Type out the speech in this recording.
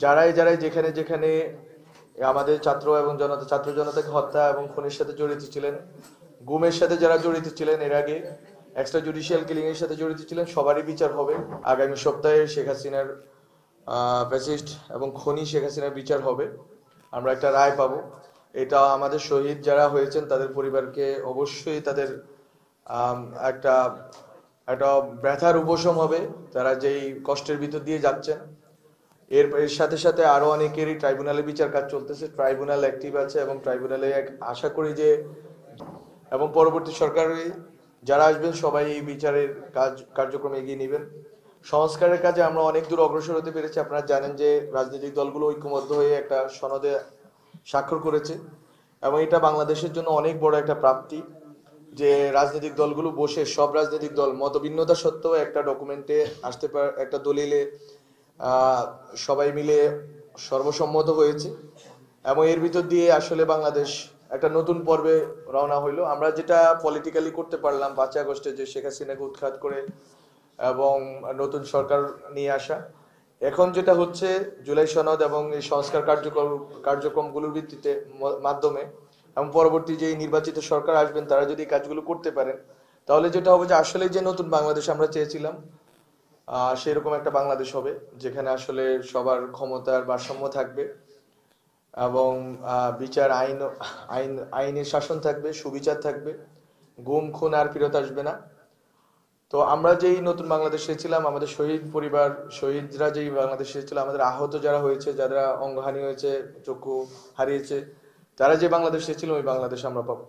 যারাই যারাই যেখানে যেখানে আমাদের ছাত্র এবং জনতা ছাত্র জনতাকে হত্যা এবং খুনের সাথে জড়িত ছিলেন, গুমের সাথে যারা জড়িত ছিলেন, এর আগে এক্সট্রা জুডিশিয়াল কিলিং এর সাথে জড়িত ছিলেন, সবারই বিচার হবে। আগামী সপ্তাহে শেখ হাসিনার ফ্যাসিস্ট এবং খনি শেখ হাসিনার বিচার হবে। আমরা একটা রায় পাবো। এটা আমাদের শহীদ যারা হয়েছেন তাদের পরিবারকে অবশ্যই তাদের আম, একটা একটা ব্যথার উপশম হবে, তারা যেই কষ্টের ভিতর দিয়ে যাচ্ছেন। এর সাথে সাথে আরো অনেকেরই ট্রাইব্যুনালে বিচার কাজ চলতেছে, ট্রাইব্যুনাল অ্যাক্টিভ আছে এবং ট্রাইব্যুনালে আশা করি যে এবং পরবর্তী সরকারে যারা আসবেন সবাই এই বিচারের কার্যক্রম এগিয়ে নেবেন। সংস্কারের কাজে আমরা অনেক দূর অগ্রসর হতে পেরেছি। আপনারা জানেন যে রাজনৈতিক দলগুলো ঐক্যবদ্ধ হয়ে একটা সনদে স্বাক্ষর করেছে এবং এটা বাংলাদেশের জন্য অনেক বড় একটা প্রাপ্তি যে রাজনৈতিক দলগুলো বসে, সব রাজনৈতিক দল মতভিন্নতা সত্ত্বেও একটা ডকুমেন্টে আসতে পারে, একটা দলিলে আহ, সবাই মিলে সর্বসম্মত হয়েছে এবং এর ভিতর দিয়ে আসলে বাংলাদেশ একটা নতুন পর্বে রওনা হইলো। আমরা যেটা পলিটিক্যালি করতে পারলাম 5ই আগস্টে, যে শেখ হাসিনাকে উৎখাত করে এবং নতুন সরকার নিয়ে আসা, এখন যেটা হচ্ছে জুলাই সনদ এবং এই সংস্কার কার্যক্রমগুলোর ভিত্তিতে মাধ্যমে এবং পরবর্তী যে নির্বাচিত সরকার আসবেন তারা যদি এই কাজগুলো করতে পারেন, তাহলে যেটা হবে যে আসলে যে নতুন বাংলাদেশ আমরা চেয়েছিলাম সেরকম একটা বাংলাদেশ হবে, যেখানে আসলে সবার ক্ষমতার ভারসাম্য থাকবে এবং বিচার আইনের শাসন থাকবে, সুবিচার থাকবে, গুম খুন আর ফিরত আসবে না। তো আমরা যেই নতুন বাংলাদেশে ছিলাম, আমাদের শহীদ পরিবার, শহীদরা যেই বাংলাদেশে ছিল, আমাদের আহত যারা হয়েছে, যারা অঙ্গহানি হয়েছে, চক্ষু হারিয়েছে, তারা যে বাংলাদেশে ছিল ওই বাংলাদেশ আমরা পাবো।